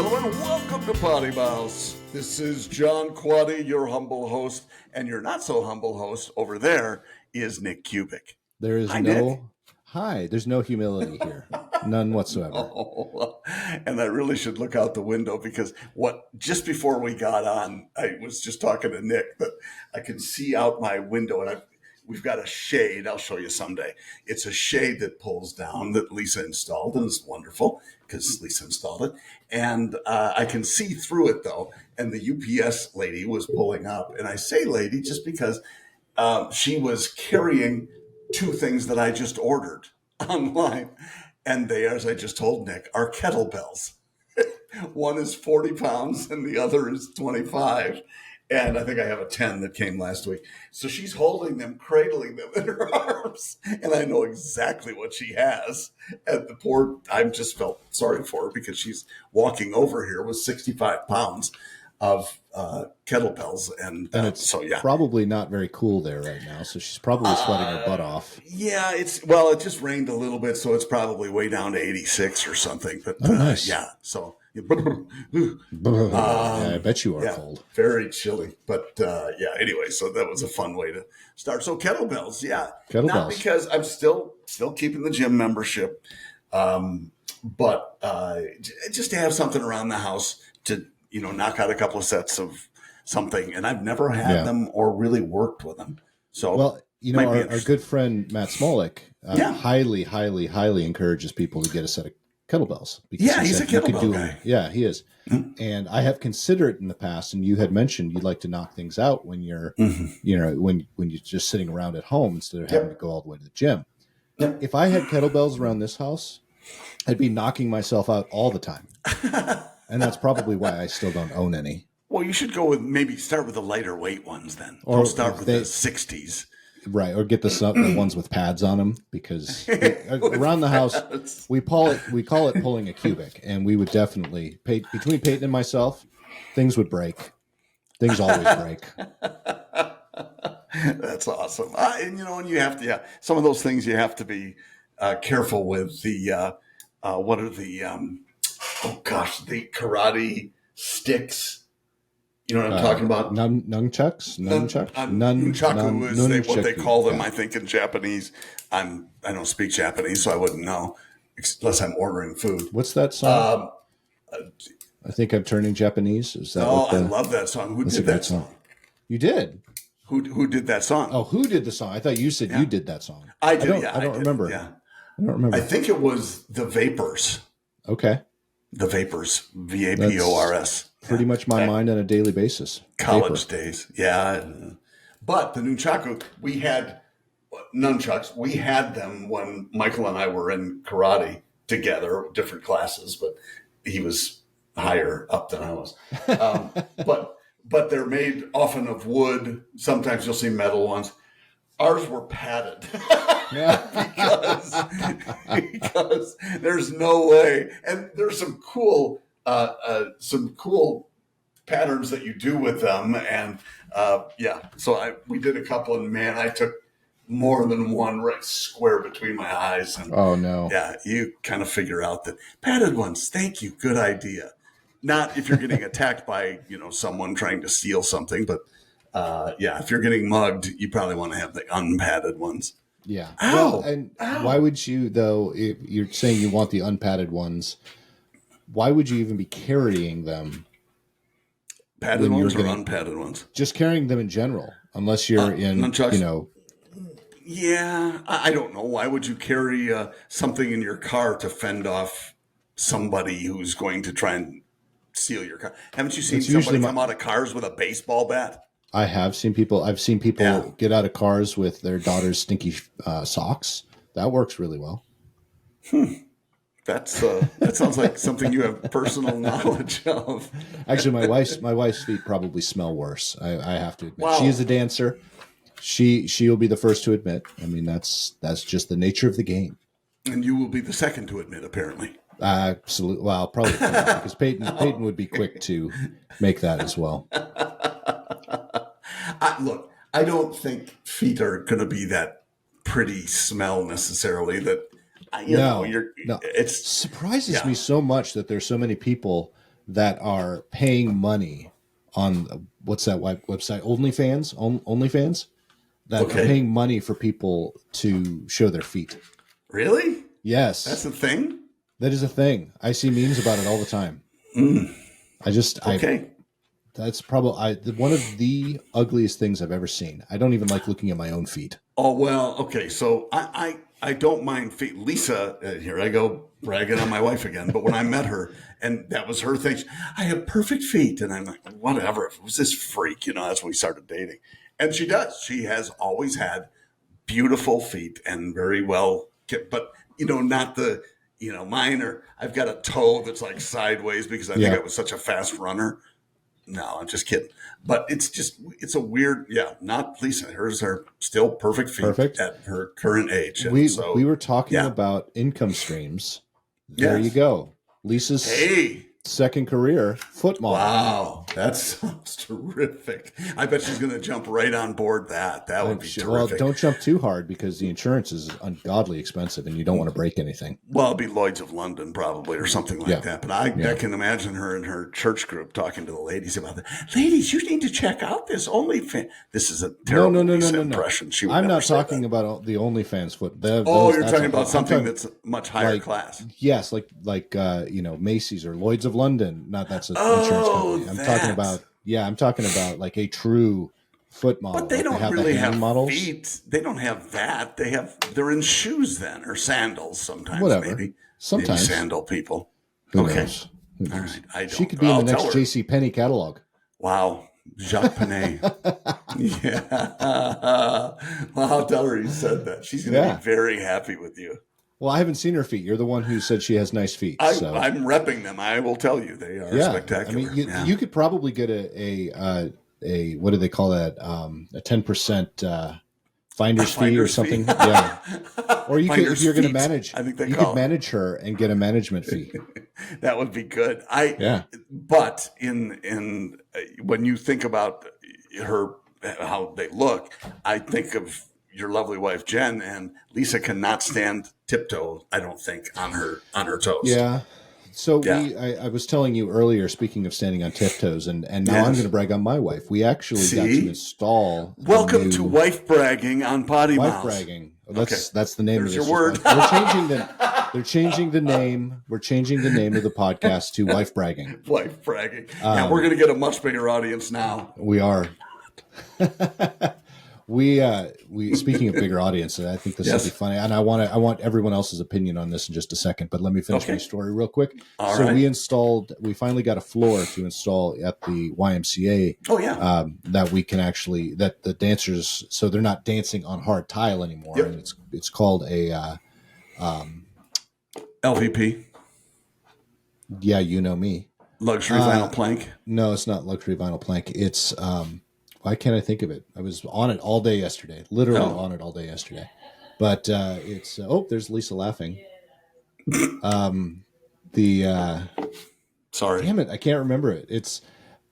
gentlemen, welcome to PoddiMouths. This is John Quaddy, your humble host, and your not so humble host over there is Nick Kubik. There is there's no humility here. None whatsoever. Oh, and I really should look out the window because just before we got on, I was just talking to Nick, but I can see out my window and we've got a shade. I'll show you someday. It's a shade that pulls down that Lisa installed, and it's wonderful because Lisa installed it. And I can see through it, though. And the UPS lady was pulling up. And I say lady just because she was carrying two things that I just ordered online. And they, as I just told Nick, are kettlebells. One is 40 pounds and the other is 25. And I think I have a 10 that came last week. So she's holding them, cradling them in her arms. And I know exactly what she has. And I just felt sorry for her because she's walking over here with 65 pounds of kettlebells. And it's probably not very cool there right now. So she's probably sweating her butt off. Yeah, it just rained a little bit. So it's probably way down to 86 or something. But nice. Yeah, so... I bet you are cold. Very chilly. But anyway, so that was a fun way to start. So kettlebells, not because I'm still keeping the gym membership, but just to have something around the house to knock out a couple of sets of something. And I've never had them or really worked with them. So our good friend Matt Smolik highly, highly, highly encourages people to get a set of kettlebells. Because he's a kettlebell guy. Yeah, he is. Mm-hmm. And I have considered in the past, and you had mentioned you'd like to knock things out when you're, when you're just sitting around at home instead of having to go all the way to the gym. Yep. If I had kettlebells around this house, I'd be knocking myself out all the time. And that's probably why I still don't own any. Well, you should start with the lighter weight ones then. Or start with the 60s. Right, or get the ones with pads on them, because around the house we call it pulling a cubic, and we would definitely between Peyton and myself, things would break. Things always break. That's awesome. And you have to some of those things you have to be careful with. The what are the the karate sticks. You know what I'm talking about? Nunchucks? Nunchaku is what they call them, I think, in Japanese. I don't speak Japanese, so I wouldn't know unless I'm ordering food. What's that song? I think I'm turning Japanese. Is that? I love that song. Who did that song? You did. Who did that song? Oh, who did the song? I thought you said you did that song. I did. I don't remember. Yeah. I don't remember. I think it was the Vapors. Okay. The Vapors. VAPORS. Pretty much my mind on a daily basis. College days. Yeah. But the nunchaku, we had nunchucks. We had them when Michael and I were in karate together, different classes, but he was higher up than I was. But they're made often of wood. Sometimes you'll see metal ones. Ours were padded because there's no way. And there's some cool patterns that you do with them. And so we did a couple, and man, I took more than one right square between my eyes. And, oh no. Yeah. You kind of figure out that padded ones. Thank you. Good idea. Not if you're getting attacked by, someone trying to steal something, but if you're getting mugged, you probably want to have the unpadded ones. Yeah. Ow! Well, and why would you, though, if you're saying you want the unpadded ones, why would you even be carrying them? Padded ones or unpadded ones? Just carrying them in general, unless you're in, nunchucks? Yeah, I don't know. Why would you carry something in your car to fend off somebody who's going to try and steal your car? Haven't you seen somebody come out of cars with a baseball bat? I have seen people. I've seen people get out of cars with their daughter's stinky socks. That works really well. That sounds like something you have personal knowledge of. Actually, my wife's feet probably smell worse. I have to admit. Wow. She is a dancer. She'll be the first to admit. I mean, that's just the nature of the game. And you will be the second to admit, apparently. Absolutely. Well, probably because Peyton would be quick to make that as well. Look, I don't think feet are going to be that pretty smell necessarily. That It surprises me so much that there's so many people that are paying money on what's that website? OnlyFans that are paying money for people to show their feet. Really? Yes. That's a thing? That is a thing. I see memes about it all the time. That's probably one of the ugliest things I've ever seen. I don't even like looking at my own feet. Oh, well, okay. So I don't mind feet. Lisa, here I go bragging on my wife again. But when I met her, and that was her thing, I have perfect feet. And I'm like, whatever. If it was this freak, that's when we started dating. And she does. She has always had beautiful feet and very well kept, but, not the, mine are, I've got a toe that's like sideways because I think I was such a fast runner. No, I'm just kidding. But it's a weird, not Lisa. Hers are still perfect feet at her current age. And we were talking about income streams. There you go. Lisa's second career, foot model. Wow, that sounds terrific. I bet she's going to jump right on board that. That would be terrific. Well, don't jump too hard because the insurance is ungodly expensive and you don't want to break anything. Well, it'll be Lloyd's of London probably or something like that. But I can imagine her in her church group talking to the ladies about that. Ladies, you need to check out this OnlyFans. This is a terrible impression. I'm not talking about the OnlyFans foot. You're talking about something that's much higher class. Yes, like Macy's or Lloyd's of London. Not that's an insurance company. I'm talking about like a true foot model. But they don't really have feet. They don't have that. They're in shoes then or sandals sometimes. Whatever. Maybe sandal people. Who knows? All right. I don't. She could be in the next J.C. Penney catalog. Wow. Jacques Panay. Yeah. Well, I'll tell her you said that. She's going to be very happy with you. Well, I haven't seen her feet. You're the one who said she has nice feet. I'm repping them. I will tell you. They are spectacular. I mean, you could probably get a what do they call that? A 10% finder's fee or something. Yeah. Or you could, if you're going to manage, I think you could manage her and get a management fee. That would be good. But in when you think about her, how they look, I think of your lovely wife Jen, and Lisa cannot stand tiptoe, I don't think, on her toes. Yeah. So I was telling you earlier, speaking of standing on tiptoes, and now I'm going to brag on my wife. We actually got to install. Welcome to wife bragging on PoddiMouths. Wife bragging. That's the name of this. Your word. They're changing the name. We're changing the name of the podcast to Wife Bragging. Wife bragging. We're going to get a much bigger audience now. We are. We speaking of bigger audiences, I think this will be funny, and I want everyone else's opinion on this in just a second. But let me finish my story real quick. All right. We finally got a floor to install at the YMCA. Oh yeah. That we can actually that the dancers, so they're not dancing on hard tile anymore. Yep. And it's called a LVP. Yeah, you know me. Luxury vinyl plank. No, it's not luxury vinyl plank. It's why can't I think of it? I was on it all day yesterday, literally on it all day yesterday. But it's there's Lisa laughing. Sorry, damn it, I can't remember it. It's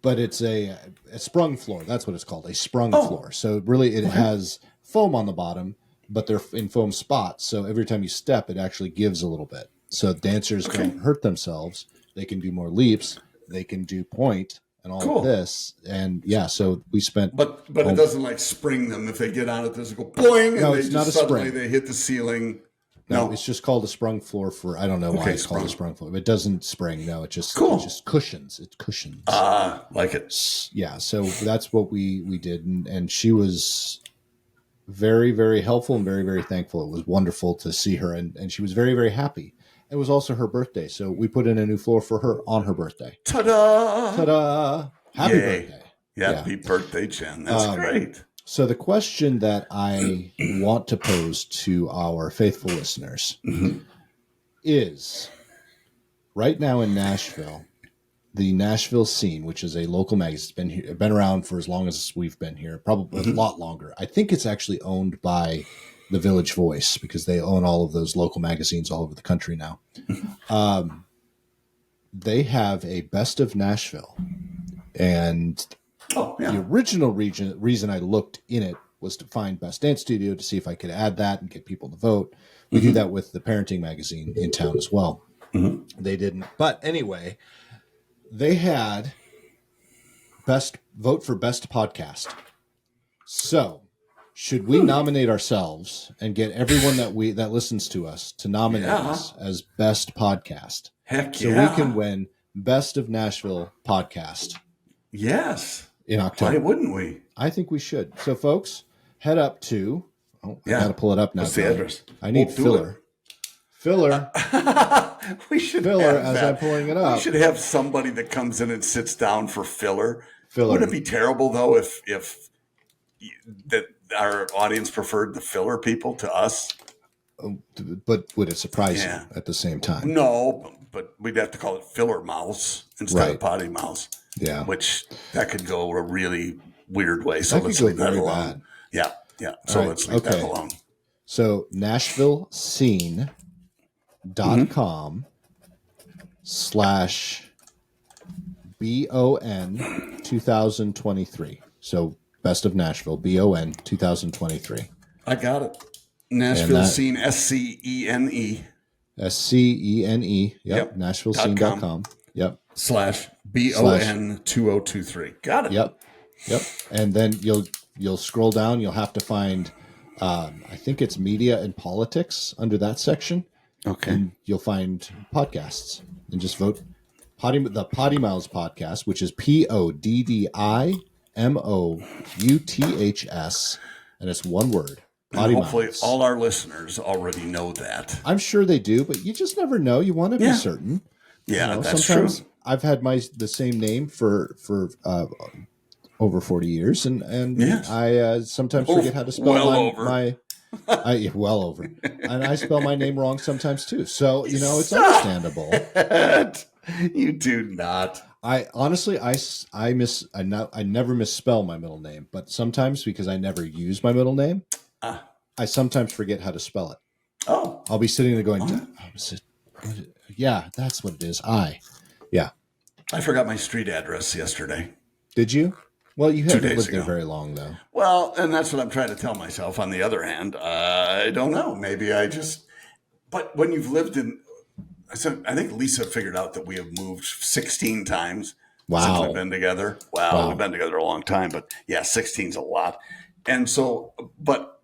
a sprung floor. That's what it's called, a sprung floor. So really, it has foam on the bottom, but they're in foam spots. So every time you step, it actually gives a little bit. So dancers don't hurt themselves. They can do more leaps. They can do point. And all of this, and so we spent. But it doesn't like spring them if they get on it. Does it go boing? No, and it's not a spring. They hit the ceiling. No, it's just called a sprung floor for. I don't know why it's called a sprung floor. It doesn't spring. No, it just cushions. It cushions. Like it. Yeah, so that's what we did, and she was very, very helpful and very, very thankful. It was wonderful to see her, and she was very, very happy. It was also her birthday, so we put in a new floor for her on her birthday. Ta-da! Ta-da! Happy birthday. Happy birthday, Jen. That's great. So the question that I want to pose to our faithful listeners is, right now in Nashville, the Nashville Scene, which is a local magazine, it's been around for as long as we've been here, probably a lot longer. I think it's actually owned by the Village Voice, because they own all of those local magazines all over the country now. They have a Best of Nashville. And the original reason I looked in it was to find Best Dance Studio, to see if I could add that and get people to vote. We do that with the parenting magazine in town as well. They didn't. But anyway, they had vote for best podcast. So, should we nominate ourselves and get everyone that listens to us to nominate us as best podcast? Heck so yeah. we can win Best of Nashville podcast. Yes. In October. Why wouldn't we? I think we should. So, folks, head up to. I got to pull it up now. What's the address? I need filler. Filler. We should filler have as that. I'm pulling it up. We should have somebody that comes in and sits down for filler. Filler. Wouldn't it be terrible though if that our audience preferred the filler people to us? But would it surprise you at the same time? No, but we'd have to call it filler mouths instead of PoddiMouths. Yeah, which that could go a really weird way. So that let's leave that alone. Bad. Yeah. So let's leave that alone. So NashvilleScene.com /BON 2023. So Best of Nashville, BON 2023. I got it. Nashville Scene, SCENE. SCENE. Yep. NashvilleScene.com. Yep. /BON 2023. Got it. Yep. And then you'll scroll down. You'll have to find, I think it's media and politics under that section. Okay. And you'll find podcasts and just vote the PoddiMouths podcast, which is PoddiMouths, and it's one word. And hopefully all our listeners already know that. I'm sure they do, but you just never know. You want to be certain. Yeah, that's sometimes true. I've had the same name for over 40 years, and I sometimes forget how to spell my well over, and I spell my name wrong sometimes too. So it's understandable. You do not. I honestly, I never misspell my middle name, but sometimes because I never use my middle name, I sometimes forget how to spell it. Oh, I'll be sitting there going, yeah, that's what it is. I forgot my street address yesterday. Did you? Well, you haven't lived there very long, though. Well, and that's what I'm trying to tell myself. On the other hand, I don't know. Maybe but when you've lived I think Lisa figured out that we have moved 16 times since we've been together. Wow. We've been together a long time, but 16's a lot. And so, but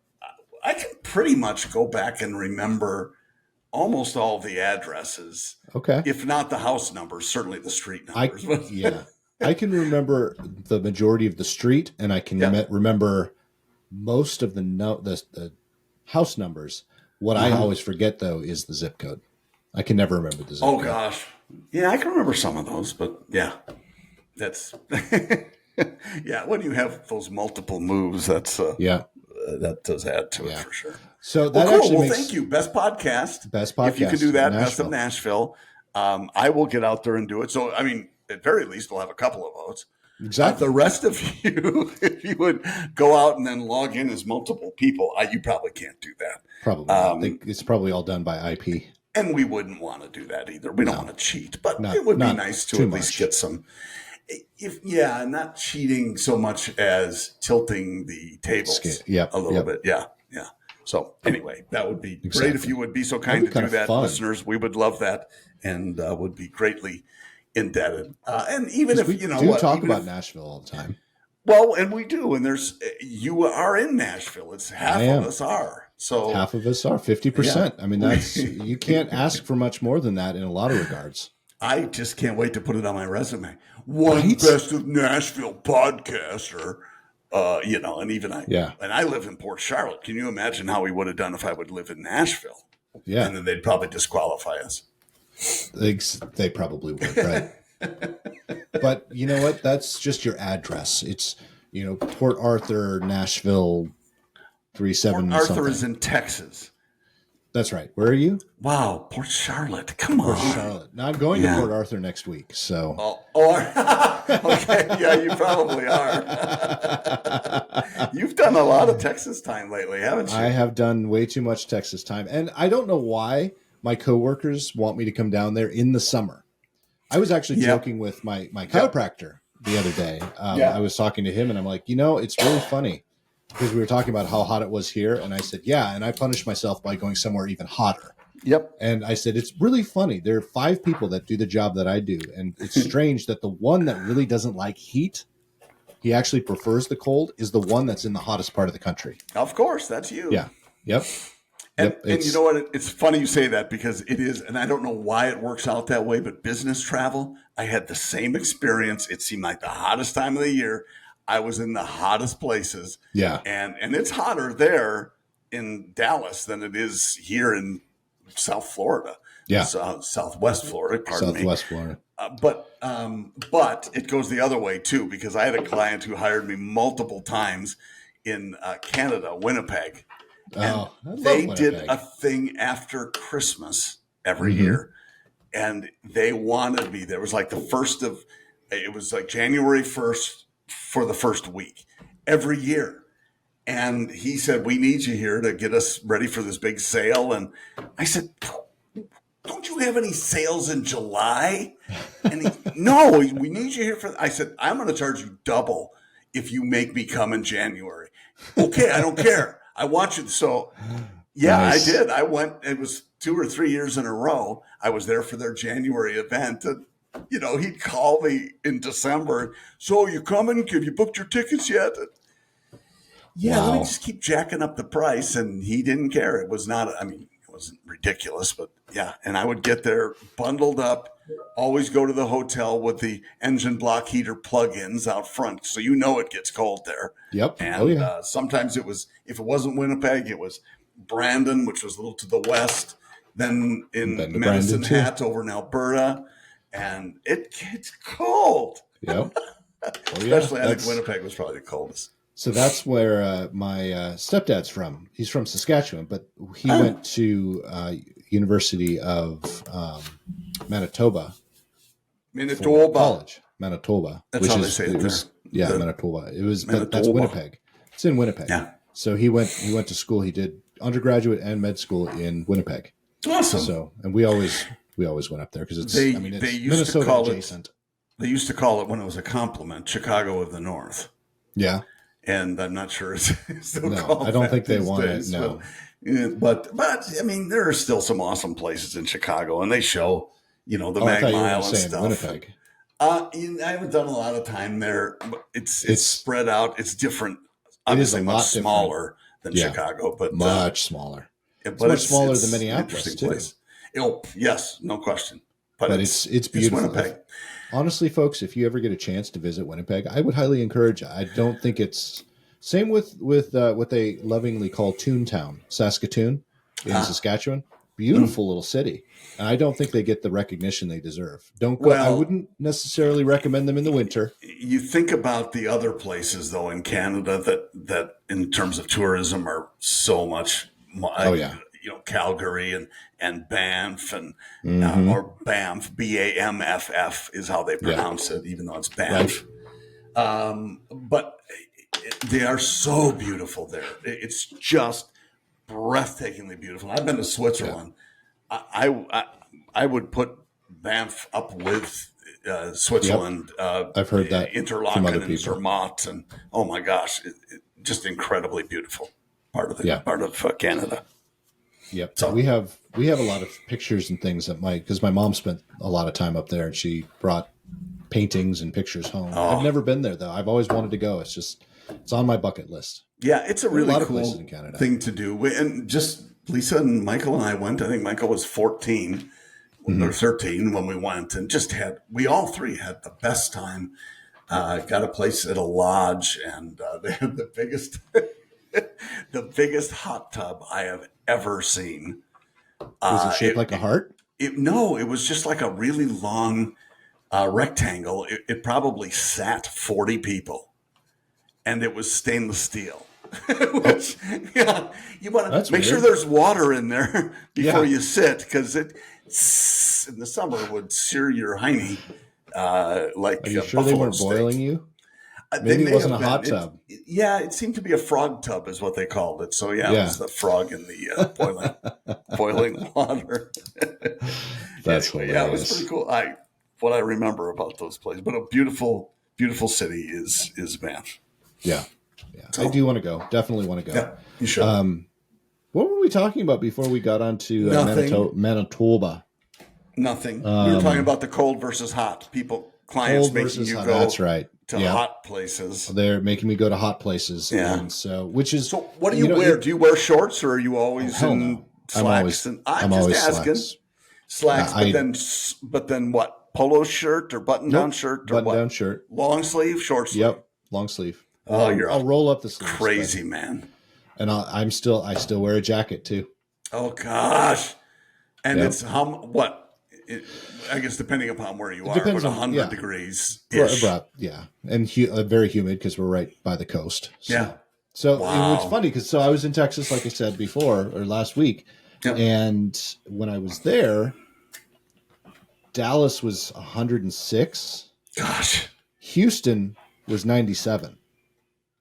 I can pretty much go back and remember almost all the addresses. Okay. If not the house numbers, certainly the street numbers. I can remember the majority of the street, and I can remember most of the house numbers. What I always forget, though, is the zip code. I can never remember the zip code. Oh, gosh. Yeah, I can remember some of those, but that's... when you have those multiple moves, that's... that does add to it for sure. So that thank you. Best podcast. If you can do that, Best of Nashville. I will get out there and do it. So, I mean, at very least, we'll have a couple of votes. Exactly. The rest of you, if you would go out and then log in as multiple people, you probably can't do that. Probably. I think it's probably all done by IP. And we wouldn't want to do that either. We don't want to cheat, but it would be nice to at least get some. Not cheating so much as tilting the tables a little bit. Yeah. So anyway, that would be great if you would be so kind to do that, listeners. We would love that, and would be greatly indebted. And even if we talk about Nashville all the time. Well, and we do, and you are in Nashville. It's half of us are. So half of us are 50%. I mean, that's you can't ask for much more than that in a lot of regards. I just can't wait to put it on my resume. Best of Nashville podcaster. And even and I live in Port Charlotte. Can you imagine how we would have done if I would live in Nashville? Yeah. And then they'd probably disqualify us. They probably would, right? But you know what? That's just your address. It's, Port Arthur, Nashville, 37. Port Arthur is in Texas. That's right. Where are you? Wow, Port Charlotte. Come on. Port Charlotte. Now, I'm going to Port Arthur next week, so. Okay. Yeah, you probably are. You've done a lot of Texas time lately, haven't you? I have done way too much Texas time. And I don't know why my coworkers want me to come down there in the summer. I was actually joking with my chiropractor the other day. I was talking to him, and I'm like, it's really funny. Because we were talking about how hot it was here, and I said, and I punished myself by going somewhere even hotter. Yep. And I said, it's really funny. There are 5 people that do the job that I do. And it's strange that the one that really doesn't like heat, he actually prefers the cold, is the one that's in the hottest part of the country. Of course, that's you. Yeah. Yep. And you know what? It's funny you say that because it is, and I don't know why it works out that way, but business travel, I had the same experience. It seemed like the hottest time of the year. I was in the hottest places. Yeah. And it's hotter there in Dallas than it is here in South Florida. Yeah. Southwest Florida, pardon me. Southwest Florida. But it goes the other way too, because I had a client who hired me multiple times in Canada, Winnipeg. And they did a thing after Christmas every year, and they wanted me. There was like it was like January 1st for the first week every year. And he said, we need you here to get us ready for this big sale. And I said, don't you have any sales in July? And no, we need you here I said, I'm going to charge you double if you make me come in January. Okay, I don't care. I want you. So, yeah, nice. I did. I went. It was 2 or 3 years in a row. I was there for their January event. And, he'd call me in December. So, you coming? Have you booked your tickets yet? Yeah, Let me just keep jacking up the price. And he didn't care. It was not, it wasn't ridiculous, but yeah. And I would get there bundled up, always go to the hotel with the engine block heater plug-ins out front. So it gets cold there. Yep. And sometimes if it wasn't Winnipeg, it was Brandon, which was a little to the west, then in Medicine Hat over in Alberta. And it gets cold. Yep. Especially, I think Winnipeg was probably the coldest. So that's where my stepdad's from. He's from Saskatchewan, but he went to University of Manitoba. College. Manitoba. That's how they say it there. Manitoba. That's Winnipeg. It's in Winnipeg. Yeah. So he went to school. He did undergraduate and med school in Winnipeg. Awesome. So, and we always went up there because it's Minnesota adjacent. They used to call it, when it was a compliment, Chicago of the North. Yeah. And I'm not sure it's still called. I don't think they want it. No. But there are still some awesome places in Chicago, and they show, the Mag Mile and stuff. Winnipeg. I haven't done a lot of time there. It's spread out. It's different. Obviously, much smaller than Chicago, but much smaller. But much smaller than Minneapolis too. Place. Yes, no question. But it's beautiful. It's Winnipeg. Honestly, folks, if you ever get a chance to visit Winnipeg, I would highly encourage it. I don't think it's same with what they lovingly call Toontown, Saskatoon in Saskatchewan. Beautiful little city. And I don't think they get the recognition they deserve. Don't go. I wouldn't necessarily recommend them in the winter. You think about the other places, though, in Canada that in terms of tourism are so much. Calgary and Banff and or Banff, Bamff is how they pronounce it, even though it's Banff. Right. But they are so beautiful there. It's just breathtakingly beautiful. I've been to Switzerland. Yeah. I would put Banff up with Switzerland. Yep. I've heard that Interlaken and Zermatt, and oh my gosh, just incredibly beautiful part of Canada. Yep. So we have a lot of pictures and things because my mom spent a lot of time up there and she brought paintings and pictures home. I've never been there though. I've always wanted to go. It's on my bucket list. Yeah, it's a really cool thing to do. And just Lisa and Michael and I went. I think Michael was 14 or 13 when we went, and we all three had the best time. Got a place at a lodge, and they had the biggest the biggest hot tub I have ever seen. Was it shaped like a heart? No, it was just like a really long rectangle. It probably sat 40 people, and it was stainless steel. Which, you want to make sure there's water in there before you sit, because it in the summer would sear your hiney like. Are you sure they weren't steak. Boiling you? Maybe it wasn't a hot tub. It seemed to be a frog tub is what they called it. So it was the frog in the boiling water. That's hilarious. Yeah, it was pretty cool. What I remember about those places, but a beautiful, beautiful city is Banff. Yeah. So, I do want to go. Definitely want to go. Yeah, you should. What were we talking about before we got onto Nothing. Manitoba? Nothing. We were talking about the cold versus hot. Clients Cold making versus you hot. go That's right. to Yeah. hot places. They're making me go to hot places. Yeah. And so, which is So what do you wear? Do you wear shorts or are you always hell in no. slacks? I'm just always asking. Slacks, but then what? Polo shirt or button down shirt or button what? down shirt. Long sleeve, short sleeve. Yep, long sleeve. Oh, I'll roll up the sleeves. Crazy man. And I still wear a jacket too. Oh gosh. And it's I guess depending upon where you are, but 100 degrees. Yeah, and very humid because we're right by the coast. So. Yeah. So it's funny because I was in Texas, like I said before, or last week, and when I was there, Dallas was 106. Gosh. Houston was 97.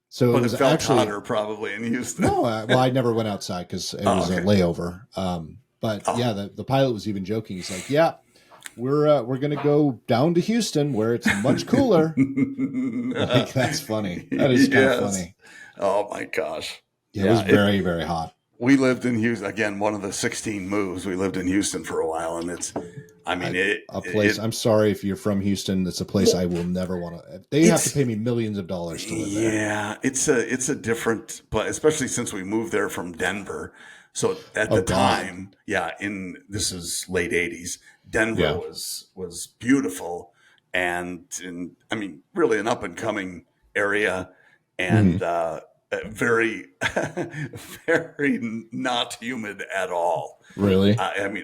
So but it was felt actually hotter probably in Houston. No, well, I never went outside because it was a layover. The pilot was even joking. He's like, "Yeah, we're going to go down to Houston where it's much cooler." Like, that's funny. That is kind of funny. Oh my gosh. Yeah, it was very, very hot. We lived in Houston. Again, one of the 16 moves. We lived in Houston for a while, and I'm sorry if you're from Houston. It's a place I will never want to. They have to pay me millions of dollars to live there. Yeah, it's a different, but especially since we moved there from Denver. So at the time, this is late 80s. Denver was beautiful, and really an up and coming area, and very, very not humid at all. Really?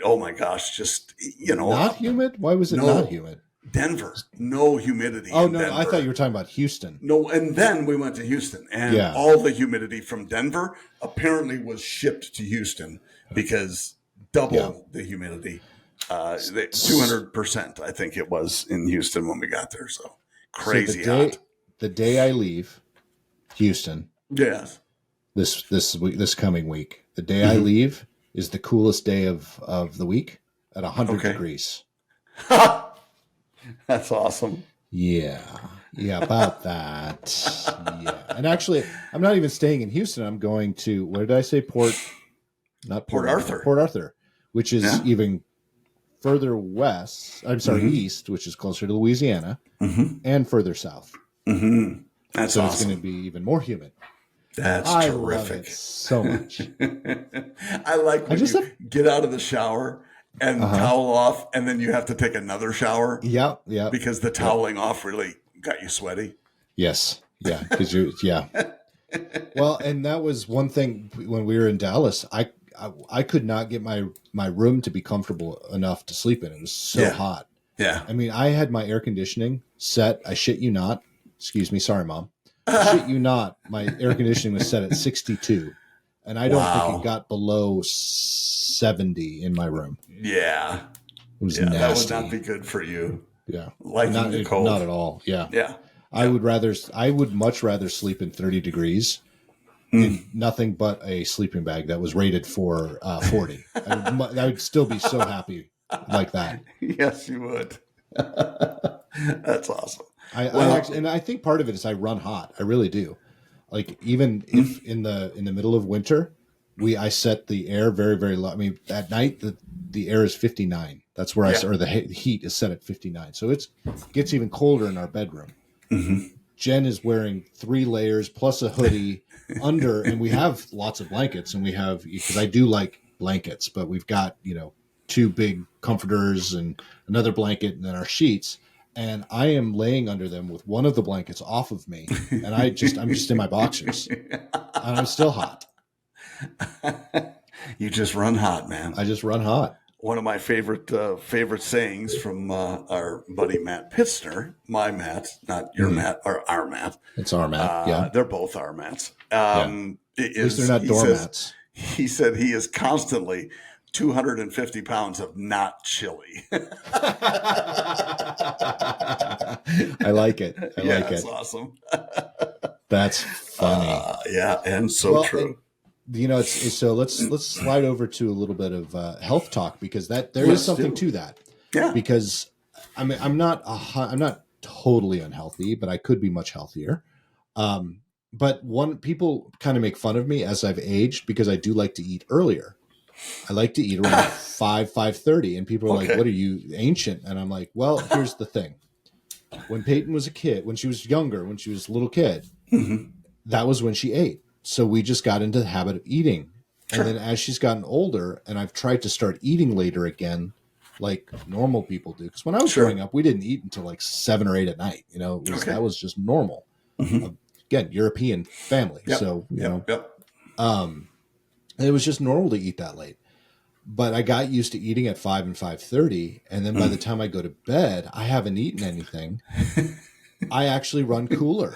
Oh my gosh, just, not humid? Why was it not humid? Denver, no humidity. Oh, no, Denver. I thought you were talking about Houston. No, and then we went to Houston, and all the humidity from Denver apparently was shipped to Houston because double the humidity. 200%, I think it was in Houston when we got there. So crazy hot. The day I leave Houston, yes, this coming week, the day I leave is the coolest day of the week at 100 degrees. That's awesome. Yeah, about that. Yeah, and actually, I'm not even staying in Houston. I'm going to, what did I say? Port Arthur, which is even further west. I'm sorry, east, which is closer to Louisiana, and further south. Mm-hmm. That's awesome. It's going to be even more humid. That's terrific. I love it so much. I like when you get out of the shower and towel off, and then you have to take another shower. Yeah. Because the toweling off really got you sweaty. Yes. Yeah. Because Well, and that was one thing when we were in Dallas. I could not get my room to be comfortable enough to sleep in. It was so hot. Yeah. I had my air conditioning set. I shit you not. Excuse me. Sorry, Mom. I shit you not. My air conditioning was set at 62. And I don't think it got below 70 in my room. Yeah. It was nasty. That would not be good for you. Yeah. Liking the cold. Not at all. Yeah. Yeah. I would much rather sleep in 30 degrees in nothing but a sleeping bag that was rated for 40. I would still be so happy like that. Yes, you would. That's awesome. I think part of it is I run hot. I really do. Like even if in the middle of winter, I set the air very, very low. At night the air is 59. That's where or the heat is set at 59. So it gets even colder in our bedroom. Mm-hmm. Jen is wearing 3 layers plus a hoodie under, and we have lots of blankets, and because I do like blankets, but we've got 2 big comforters and another blanket, and then our sheets. And I am laying under them with one of the blankets off of me, and I'm just in my boxers, and I'm still hot. You just run hot, man. I just run hot. One of my favorite sayings from our buddy Matt Pitzner, my Matt, not your Matt, or our Matt. It's our Matt. They're both our Matts. At least they're not doormats. He said he is constantly 250 pounds of not chili. I like it. I like it. That's awesome. That's funny. And so true. So let's slide over to a little bit of health talk, because there is something to that. Yeah. Because I'm not totally unhealthy, but I could be much healthier. but people kind of make fun of me as I've aged because I do like to eat earlier. I like to eat around 5:30, and people are like, "What are you, ancient?" And I'm like, "Well, here's the thing. When Peyton was a kid, when she was younger, when she was a little kid, that was when she ate. So we just got into the habit of eating. Sure. And then as she's gotten older, and I've tried to start eating later again, like normal people do. Because when I was growing up, we didn't eat until like 7 or 8 at night. You know, that was just normal. Again, European family. So, you know, it was just normal to eat that late. But I got used to eating at 5 and 5:30. And then by the time I go to bed, I haven't eaten anything. I actually run cooler.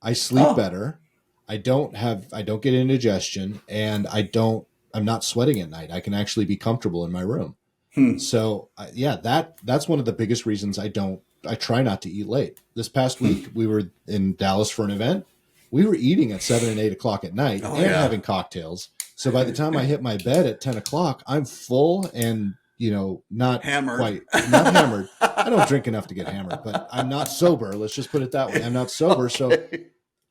I sleep better. I don't get indigestion, and I'm not sweating at night. I can actually be comfortable in my room. So that's one of the biggest reasons I try not to eat late. This past week, we were in Dallas for an event. We were eating at 7 and 8 o'clock at night having cocktails. So by the time I hit my bed at 10 o'clock, I'm full and, not hammered. Not hammered. I don't drink enough to get hammered, but I'm not sober. Let's just put it that way. I'm not sober. So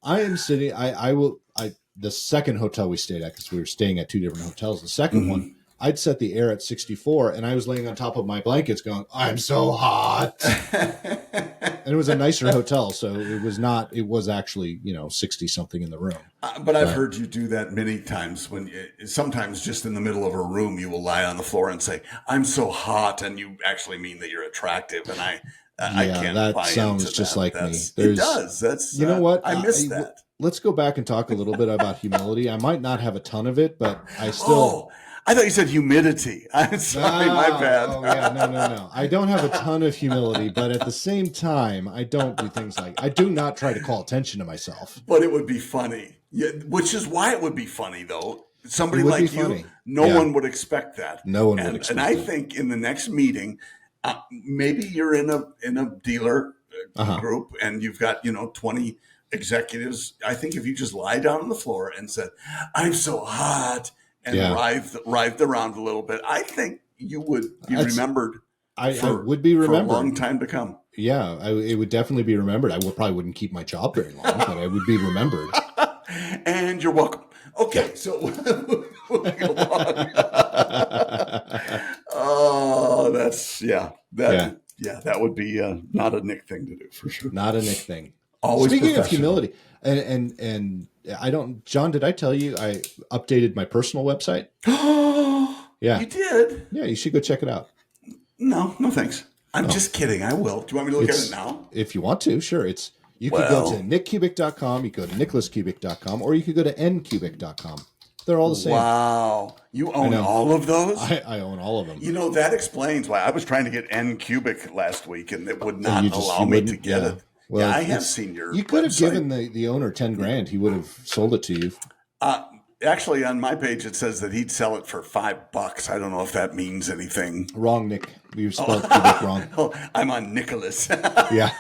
I am sitting, the second hotel we stayed at, because we were staying at 2 different hotels, the second one, I'd set the air at 64, and I was laying on top of my blankets going, I'm so hot. And it was a nicer hotel, so it was actually, 60 something in the room. But I've heard you do that many times sometimes just in the middle of a room, you will lie on the floor and say, I'm so hot. And you actually mean that you're attractive. And I can't that buy sounds into just that. like me. It does. That's, you know what? I miss that. Let's go back and talk a little bit about humility. I might not have a ton of it, but I still... I thought you said humidity. I'm sorry, my bad. No. I don't have a ton of humility, but at the same time, I don't do things like... I do not try to call attention to myself. But it would be funny. Yeah, which is why it would be funny, though. Somebody like you, no one would expect that. No one would expect that. And I think in the next meeting, maybe you're in a dealer group and you've got 20 executives. I think if you just lie down on the floor and said, I'm so hot, and writhed around a little bit, I think you would be remembered. I would be remembered for a long time to come. Yeah, it would definitely be remembered. I probably wouldn't keep my job very long, but I would be remembered. And you're welcome. Okay, so moving along. Oh, that would be not a Nick thing to do for sure. Not a Nick thing. Always Speaking of humility, and I don't, John, did I tell you I updated my personal website? Yeah, you did. Yeah, you should go check it out. No, thanks. I'm just kidding. I will. Do you want me to look at it now? If you want to, sure. You could go to nickcubic.com, you could go to nicholascubic.com, or you could go to ncubic.com. They're all the same. Wow. You own all of those? I own all of them. That explains why I was trying to get ncubic last week, and it would not allow me to get it. Well, I have seen your You could have given the owner $10,000. He would have sold it to you. Actually, on my page, it says that he'd sell it for $5. I don't know if that means anything. Wrong, Nick. You spelled cubic wrong. I'm on Nicholas. Yeah.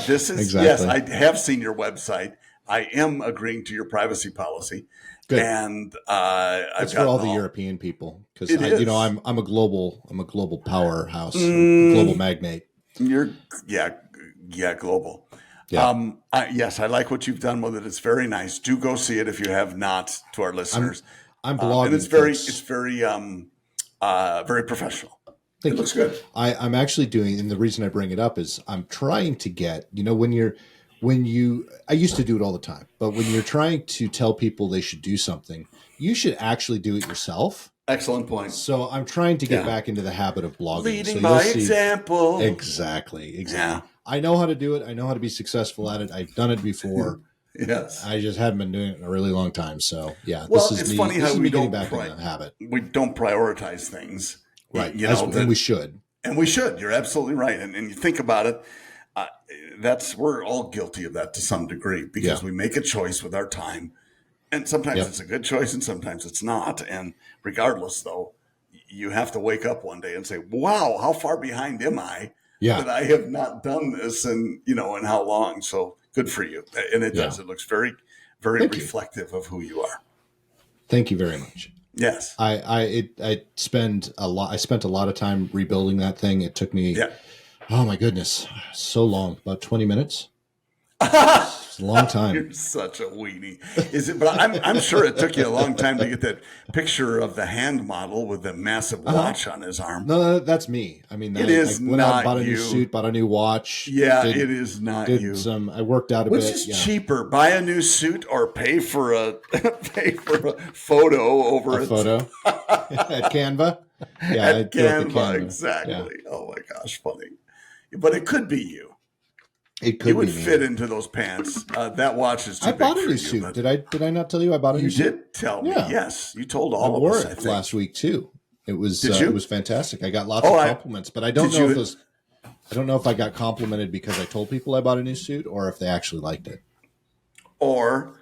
This is, exactly. Yes, I have seen your website. I am agreeing to your privacy policy. Good. And it's for all the European people, because I'm a global powerhouse, a global magnate. You're global. Yeah. Yes, I like what you've done with it. It's very nice. Do go see it if you have not. To our listeners, I'm blogging. And it's very very professional. It looks good. I'm actually doing, and the reason I bring it up is I'm trying to get, I used to do it all the time, but when you're trying to tell people they should do something, you should actually do it yourself. Excellent point. So I'm trying to get back into the habit of blogging. Leading by example. Exactly. Yeah. I know how to do it. I know how to be successful at it. I've done it before. Yes. I just haven't been doing it in a really long time. So yeah, it's funny how we don't back in the habit. We don't prioritize things. Right. And we should. And we should. You're absolutely right. And you think about it, we're all guilty of that to some degree, because we make a choice with our time. And sometimes it's a good choice and sometimes it's not. And regardless, though, you have to wake up one day and say, wow, how far behind am I? Yeah. That I have not done this and how long. So good for you. And it does. It looks very, very reflective of who you are. Thank you very much. Yes. I spent a lot of time rebuilding that thing. It took me, oh my goodness, so long, about 20 minutes. It's a long time. You're such a weenie. Is it? But I'm sure it took you a long time to get that picture of the hand model with the massive watch on his arm. No, that's me. I mean, it is I went out and bought a you. new suit, bought a new watch. Yeah, it is not you. I worked out a Which bit. Which is cheaper, buy a new suit or pay for a photo over a photo at Canva? Yeah, at Canva, exactly. Yeah. Oh my gosh, funny. But it could be you. It could. You would fit into those pants. That watch is too big. I bought a new suit. Did I not tell you I bought a new suit? You did tell me. Yes, you told all of us. I think last week too. It was. Did you? It was fantastic. I got lots of compliments, but I don't know if those. I don't know if I got complimented because I told people I bought a new suit, or if they actually liked it. Or,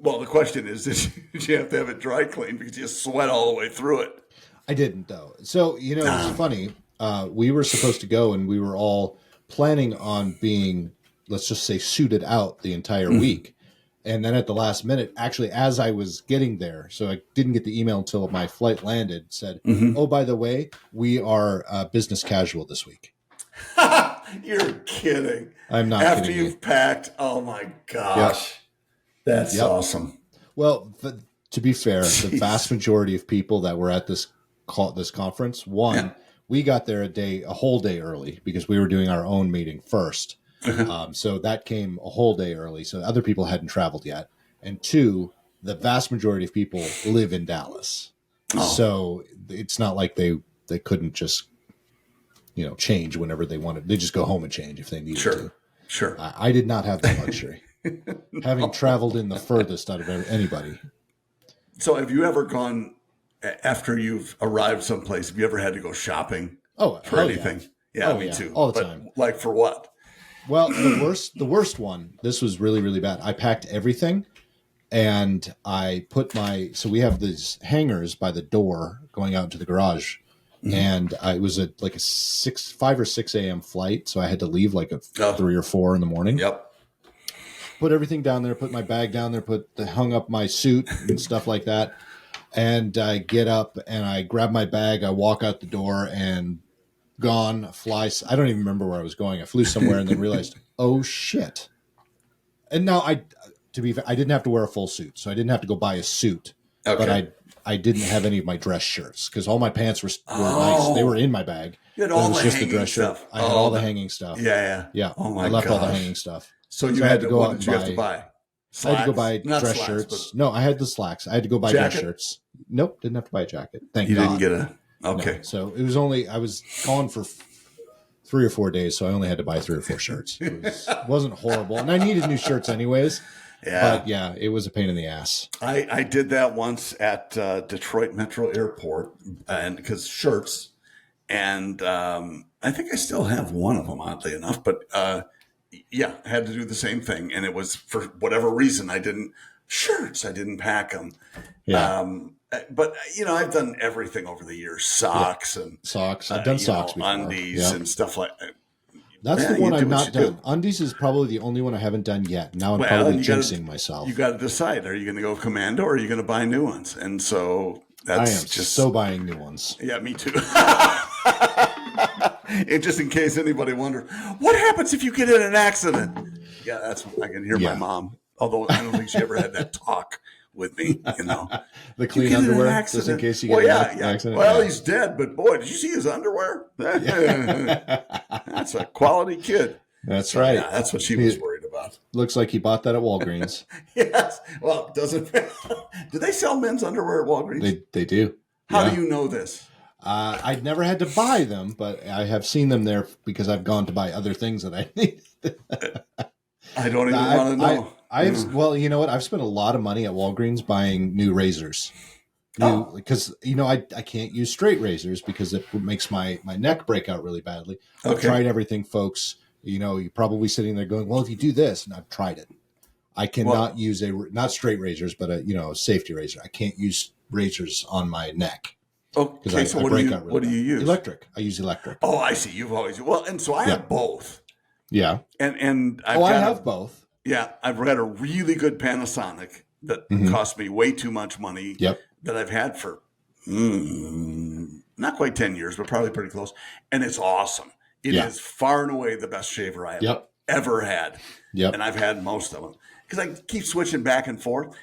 well, the question is, did you have to have it dry cleaned because you sweat all the way through it? I didn't though. So it was funny. We were supposed to go, and we were all planning on being, let's just say, suited out the entire week. And then at the last minute, actually, as I was getting there, so I didn't get the email until my flight landed, said, oh, by the way, we are business casual this week. You're kidding. I'm not After kidding. You've packed, oh my gosh. Yep. That's awesome. Well, to be fair, the vast majority of people that were at this conference, we got there a whole day early because we were doing our own meeting first. So that came a whole day early. So other people hadn't traveled yet. And two, the vast majority of people live in Dallas. So it's not like they couldn't just, change whenever they wanted. They just go home and change if they needed to. Sure. I did not have that luxury. Having traveled in the furthest out of anybody. So have you ever gone, after you've arrived someplace, have you ever had to go shopping for anything? Yeah, me too. All the time. Like for what? Well, the worst one, this was really, really bad. I packed everything and I put so we have these hangers by the door going out into the garage. And it was a 5 or 6 a.m. flight. So I had to leave like 3 or 4 in the morning. Yep. Put everything down there, put my bag down there, hung up my suit and stuff like that. And I get up and I grab my bag. I walk out the door and gone, fly. I don't even remember where I was going. I flew somewhere and then realized, oh shit. And now to be fair, I didn't have to wear a full suit. So I didn't have to go buy a suit, but I didn't have any of my dress shirts because all my pants were nice. They were in my bag. You had all the hanging stuff. I had all the hanging stuff. Yeah. Oh my I left all the hanging stuff. So you had to go out and buy. You have to buy? Slacks? I had to go buy dress shirts. No, I had the slacks. I had to go buy dress shirts. Nope, didn't have to buy a jacket. Thank God. You didn't get okay. No. So it was I was gone for 3 or 4 days, so I only had to buy 3 or 4 shirts. It wasn't horrible. And I needed new shirts anyways. Yeah. But yeah, it was a pain in the ass. I did that once at Detroit Metro Airport, and because shirts, and I think I still have one of them, oddly enough. But I had to do the same thing, and it was for whatever reason I didn't pack them. Yeah. But I've done everything over the years: socks and socks. I've done socks before. Undies and stuff like that. That's the one I've not done. Undies is probably the only one I haven't done yet. Now I'm probably jinxing myself. You got to decide: are you going to go commando, or are you going to buy new ones? And so I am so buying new ones. Yeah, me too. And just in case anybody wonders, what happens if you get in an accident? Yeah, that's what I can hear my mom. Although I don't think she ever had that talk with me. The clean underwear, just in case you get in an accident. Well, he's dead, but boy, did you see his underwear? That's a quality kid. That's right. Yeah, that's what she was worried about. Looks like he bought that at Walgreens. Yes. Well, doesn't. Do they sell men's underwear at Walgreens? They do. How do you know this? I'd never had to buy them, but I have seen them there because I've gone to buy other things that I need. I don't even want to know. Well, you know what? I've spent a lot of money at Walgreens buying new razors. Because, I can't use straight razors because it makes my neck break out really badly. I've tried everything, folks. You're probably sitting there going, well, if you do this, and I've tried it. I cannot use not straight razors, but a safety razor. I can't use razors on my neck. Okay, so what do you use? Electric. I use electric. Oh, I see. You've always and so I have both. Yeah. And I have both. Yeah, I've read a really good Panasonic that cost me way too much money. Yep. That I've had for not quite 10 years, but probably pretty close. And it's awesome. It is far and away the best shaver I have ever had. Yep. And I've had most of them because I keep switching back and forth.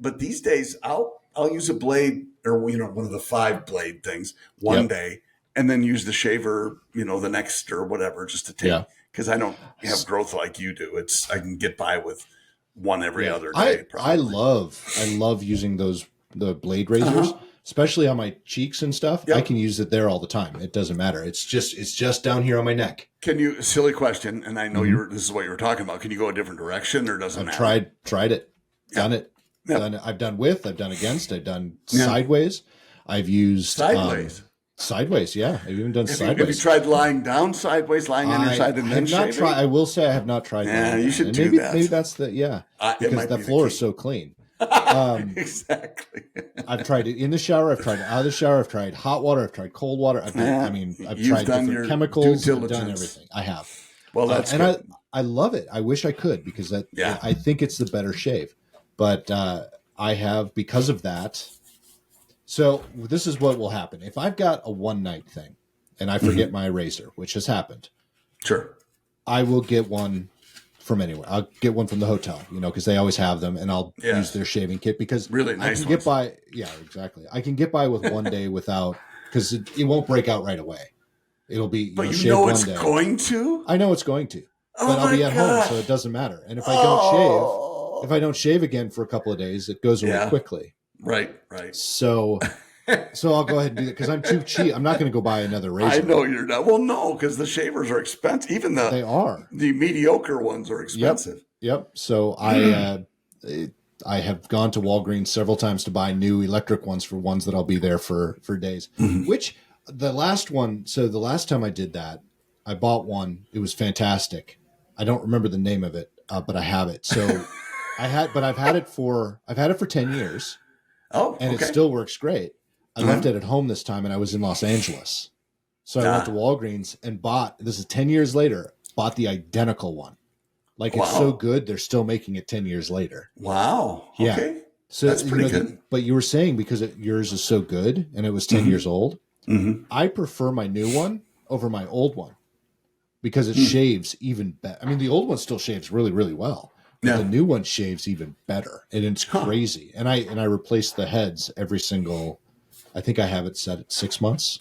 But these days I'll use a blade or, one of the 5-blade things one day and then use the shaver, the next or whatever, just to take, because I don't have growth like you do. I can get by with one every other day. I love using the blade razors, especially on my cheeks and stuff. I can use it there all the time. It doesn't matter. It's just down here on my neck. Can you, silly question, and I know this is what you were talking about. Can you go a different direction or doesn't matter? Tried it, done it. Done it. I've done with, I've done against, I've done sideways. I've used sideways. Yeah. I've even done sideways. Have you tried lying down sideways, lying on your side and then shaving? I will say I have not tried that. You should do that. Maybe that's because the floor is so clean. Exactly. I've tried it in the shower. I've tried it out of the shower. I've tried hot water. I've tried cold water. I've tried different chemicals. I've done everything. I have. Well, that's good. I love it. I wish I could because I think it's the better shave. But I have, because of that. So this is what will happen. If I've got a one-night thing and I forget my razor, which has happened. Sure. I will get one from anywhere. I'll get one from the hotel, because they always have them, and I'll use their shaving kit because really nice I can get by. Yeah, exactly. I can get by with one day without, because it won't break out right away. It'll be, but it's going to? I know it's going to, but I'll be at home, so it doesn't matter. And if I don't shave again for a couple of days, it goes away quickly. Right. So I'll go ahead and do that because I'm too cheap. I'm not going to go buy another razor. I know you're not. Well, no, because the shavers are expensive. Even they are. The mediocre ones are expensive. Yep. So I have gone to Walgreens several times to buy new electric ones for ones that I'll be there for days. Which the last time I did that, I bought one. It was fantastic. I don't remember the name of it, but I have it. So I've had it for 10 years. Oh, and it still works great. I left it at home this time, and I was in Los Angeles. So I went to Walgreens and this is 10 years later, bought the identical one. It's so good, they're still making it 10 years later. Wow. Yeah. Okay. So that's pretty good. But you were saying because yours is so good and it was 10 years old, I prefer my new one over my old one because it shaves even better. I mean, the old one still shaves really, really well. The new one shaves even better, and it's crazy. And I replace the heads every single. I think I have it set at 6 months,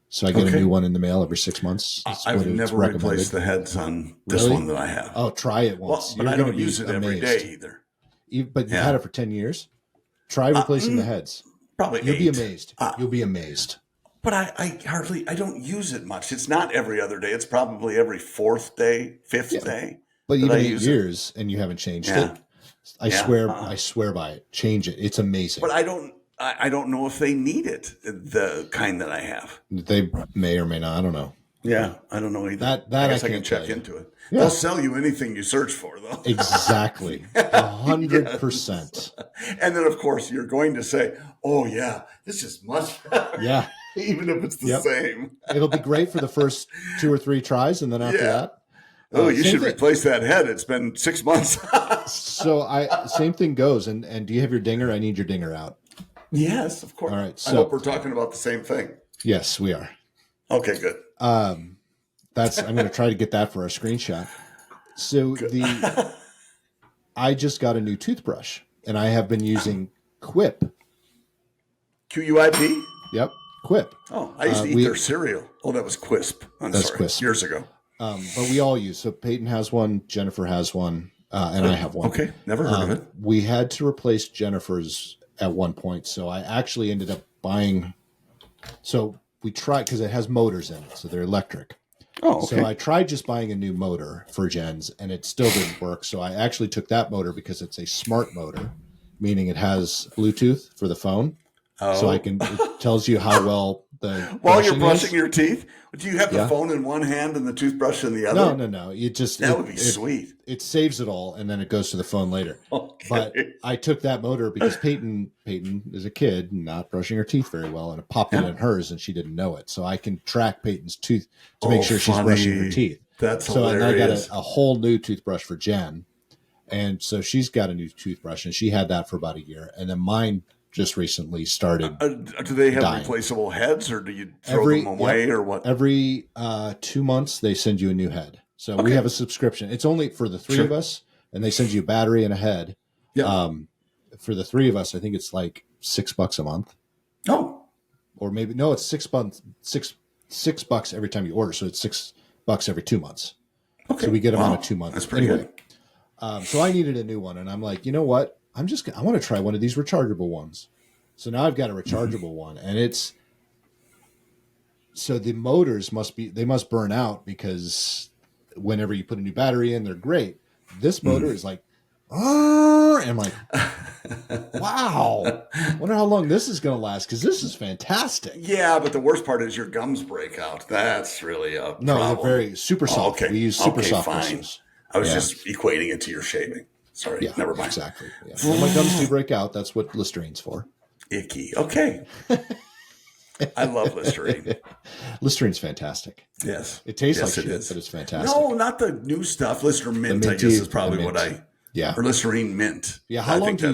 so I get a new one in the mail every 6 months. I've never replaced the heads on this one that I have. Oh, try it once. But I don't use it every day either. But you've had it for 10 years. Try replacing the heads. Probably you'll be amazed. You'll be amazed. But I don't use it much. It's not every other day. It's probably every fourth day, fifth day. But even 8 years and you haven't changed it. I swear by it. Change it. It's amazing. But I don't know if they need it, the kind that I have. They may or may not. I don't know. Yeah, I don't know either. That I guess I can check into it. Yeah. They'll sell you anything you search for, though. Exactly. 100%. And then, of course, you're going to say, oh, yeah, this is much better. Yeah. Even if it's the same. It'll be great for the first 2 or 3 tries, and then after that. Oh, you should replace that head. It's been 6 months. So same thing goes. And do you have your dinger? I need your dinger out. Yes, of course. All right. So, I hope we're talking about the same thing. Yes, we are. Okay, good. I'm going to try to get that for our screenshot. So I just got a new toothbrush, and I have been using Quip. QUIP? Yep, Quip. Oh, I used to eat their cereal. Oh, that was Quisp. That's Quisp. Years ago. But we all use. So Peyton has one, Jennifer has one, and I have one. Okay, never heard of it. We had to replace Jennifer's at one point, so I actually ended up buying. So we tried because it has motors in it, so they're electric. Oh, okay. So I tried just buying a new motor for Jen's, and it still didn't work. So I actually took that motor because it's a smart motor, meaning it has Bluetooth for the phone. Oh. So it tells you how well the while you're brushing your teeth. Do you have the phone in one hand and the toothbrush in the other? No. That would be sweet. It saves it all, and then it goes to the phone later. Okay. But I took that motor because Peyton is a kid not brushing her teeth very well, and it popped in hers, and she didn't know it. So I can track Peyton's tooth to make sure she's brushing her teeth. That's hilarious. So I got a whole new toothbrush for Jen, and so she's got a new toothbrush, and she had that for about a year, and then mine just recently started. Do they have replaceable heads, or do you throw them away, or what? Every 2 months, they send you a new head. So we have a subscription. It's only for the three of us, and they send you a battery and a head. Yeah. For the three of us, I think it's like $6 a month. Oh. Or maybe no, it's $6 every time you order. So it's $6 every 2 months. Okay. So we get them on a 2 month. That's pretty good. So I needed a new one, and I'm like, you know what? I want to try one of these rechargeable ones. So now I've got a rechargeable one, and so the motors must burn out, because whenever you put a new battery in, they're great. This motor is like, and I'm like, wow, wonder how long this is going to last, because this is fantastic. Yeah, but the worst part is your gums break out. That's really a problem. They're very super soft. Okay. We use super soft fine. bristles. I was just equating it to your shaving. Sorry, never mind. Exactly. Yeah. Well, my gums do break out. That's what Listerine's for. Icky. Okay. I love Listerine. Listerine's fantastic. Yes. It tastes like it shit, is. but it's fantastic. No, not the new stuff. Listerine mint, I guess, is probably what I... Yeah. Or Listerine mint. Yeah. How long do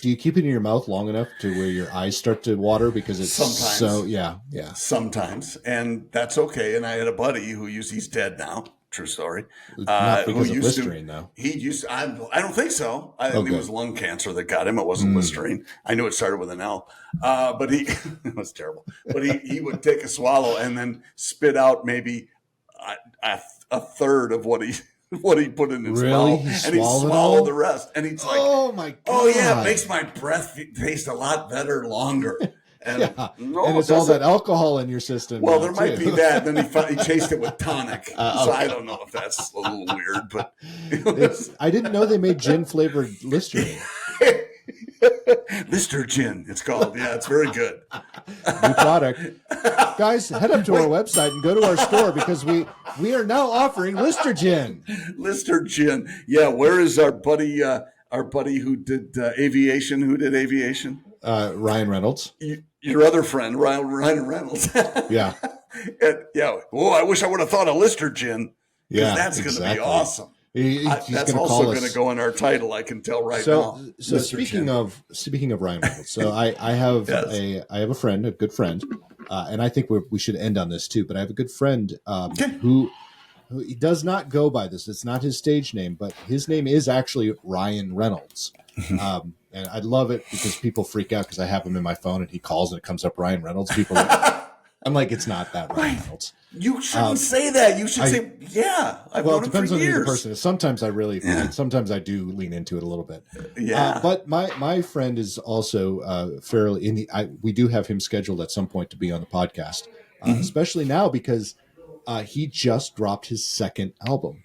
you keep it in your mouth long enough to where your eyes start to water? Because it's sometimes. So, yeah. Sometimes. And that's okay. And I had a buddy he's dead now. True story. Not because of Listerine, though. I don't think so. I think it was lung cancer that got him. It wasn't Listerine. I knew it started with an L. But it was terrible. But he would take a swallow and then spit out maybe a third of what he put in his mouth, and he swallowed the rest. And he's like, "Oh my god! Oh yeah, it makes my breath taste a lot better longer." And, and it's all that alcohol in your system. Well, there might be that. Then he chased it with tonic. So I don't know if that's a little weird, but I didn't know they made gin flavored Listerine. Lister Gin, it's called. Yeah, it's very good. New product. Guys, head up to our website and go to our store, because we are now offering Lister Gin. Lister Gin. Yeah, where is our buddy who did aviation? Who did aviation? Ryan Reynolds. Your other friend, Ryan Reynolds. Yeah. Oh, I wish I would have thought of Lister Gin. Yeah, that's going to be awesome. That's also going to go in our title. I can tell now. So speaking of Ryan Reynolds, so I have a friend, a good friend, and I think we should end on this too. But I have a good friend who he does not go by this. It's not his stage name, but his name is actually Ryan Reynolds. And I love it because people freak out because I have him in my phone and he calls and it comes up Ryan Reynolds. People, I'm like, it's not that Ryan Reynolds. You shouldn't say that. You should say, I've known him for years. It depends on who the person is. Sometimes I do lean into it a little bit. Yeah. But my friend is also fairly we do have him scheduled at some point to be on the podcast, especially now because he just dropped his second album.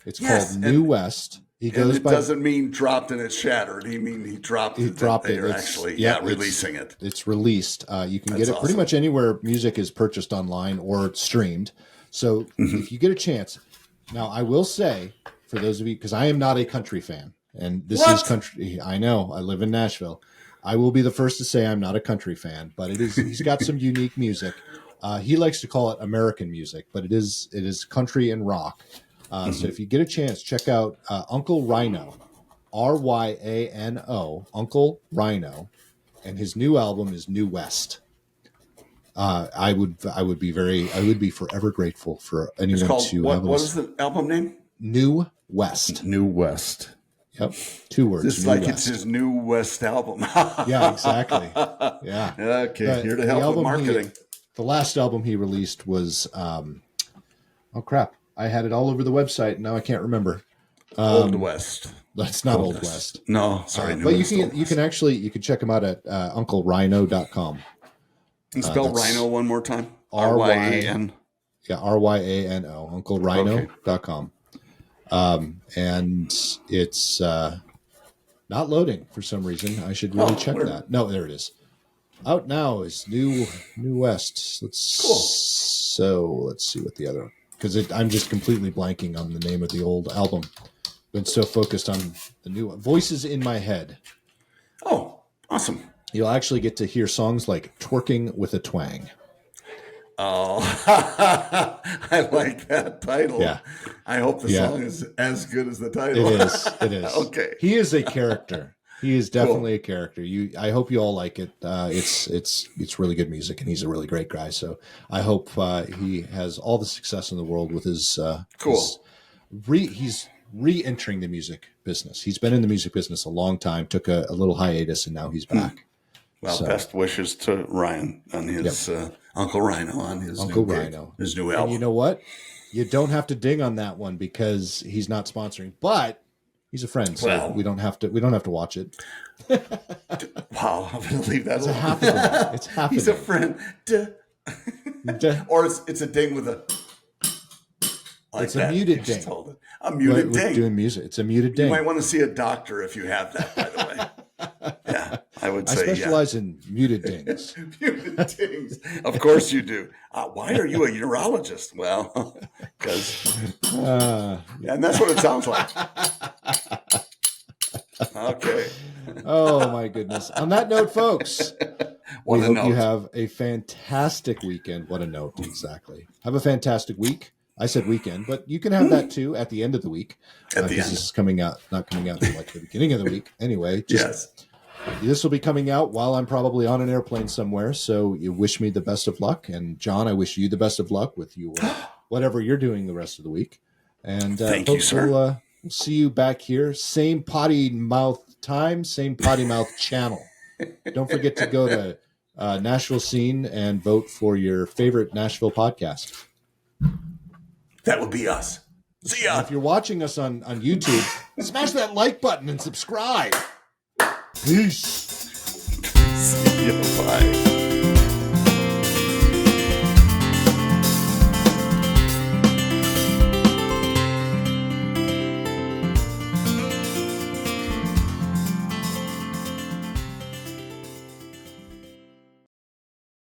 It's called New West. Doesn't mean dropped and it's shattered. He dropped it. They're actually releasing it. It's released. You can get it pretty much anywhere music is purchased online or streamed. So if you get a chance, now I will say, for those of you, because I am not a country fan, and this is country. I know, I live in Nashville. I will be the first to say I'm not a country fan, but he's got some unique music. He likes to call it American music, but it is country and rock. So if you get a chance, check out Uncle Rhino, Ryano, Uncle Rhino, and his new album is New West. I would be forever grateful for anyone to. What is the album name? New West. New West. Yep, 2 words. Just like West. It's his New West album. Yeah, exactly. Yeah. Okay, here to help with marketing. The last album he released was, oh crap. I had it all over the website. Now I can't remember. Old West. That's not Old West. No, sorry. But you can check him out at unclerhino.com. Can you spell Rhino one more time? R-Y-A-N. Yeah, R-Y-A-N-O. unclerhino.com. And it's not loading for some reason. I should really check that. No, there it is. Out now is New West. Let's see what the other, because I'm just completely blanking on the name of the old album. Been so focused on the new one. Voices in My Head. Oh, awesome. You'll actually get to hear songs like Twerking with a Twang. Oh, I like that title. Yeah. I hope the song is as good as the title. It is. Okay. He is a character. He is definitely a character. I hope you all like it. It's really good music, and he's a really great guy. So I hope he has all the success in the world with his he's re-entering the music business. He's been in the music business a long time, took a little hiatus, and now he's back. Well, best wishes to Ryan on his Uncle Rhino on his Uncle new Rhino, his new album. And you know what? You don't have to ding on that one because he's not sponsoring, but he's a friend, so we don't have to watch it. Wow, I'm going to leave that alone. It's happening. He's a friend. Duh. Or it's a ding with a. Like it's a muted ding. A muted ding. Doing music. It's a muted ding. You might want to see a doctor if you have that, by the way. Yeah, I would say. I specialize in muted dings. Muted dings. Of course you do. Why are you a urologist? Well, because. And that's what it sounds like. Okay. Oh, my goodness. On that note, folks, we hope you have a fantastic weekend. What a note, exactly. Have a fantastic week. I said weekend, but you can have that too at the end of the week. This is coming out, not coming out until like the beginning of the week. Anyway, this will be coming out while I'm probably on an airplane somewhere. So you wish me the best of luck. And John, I wish you the best of luck with your whatever you're doing the rest of the week. And thank you, sir. We'll see you back here. Same PoddiMouth time, same PoddiMouth channel. Don't forget to go to Nashville Scene and vote for your favorite Nashville podcast. That would be us. See ya. And if you're watching us on YouTube, smash that like button and subscribe. Peace. See ya. Bye.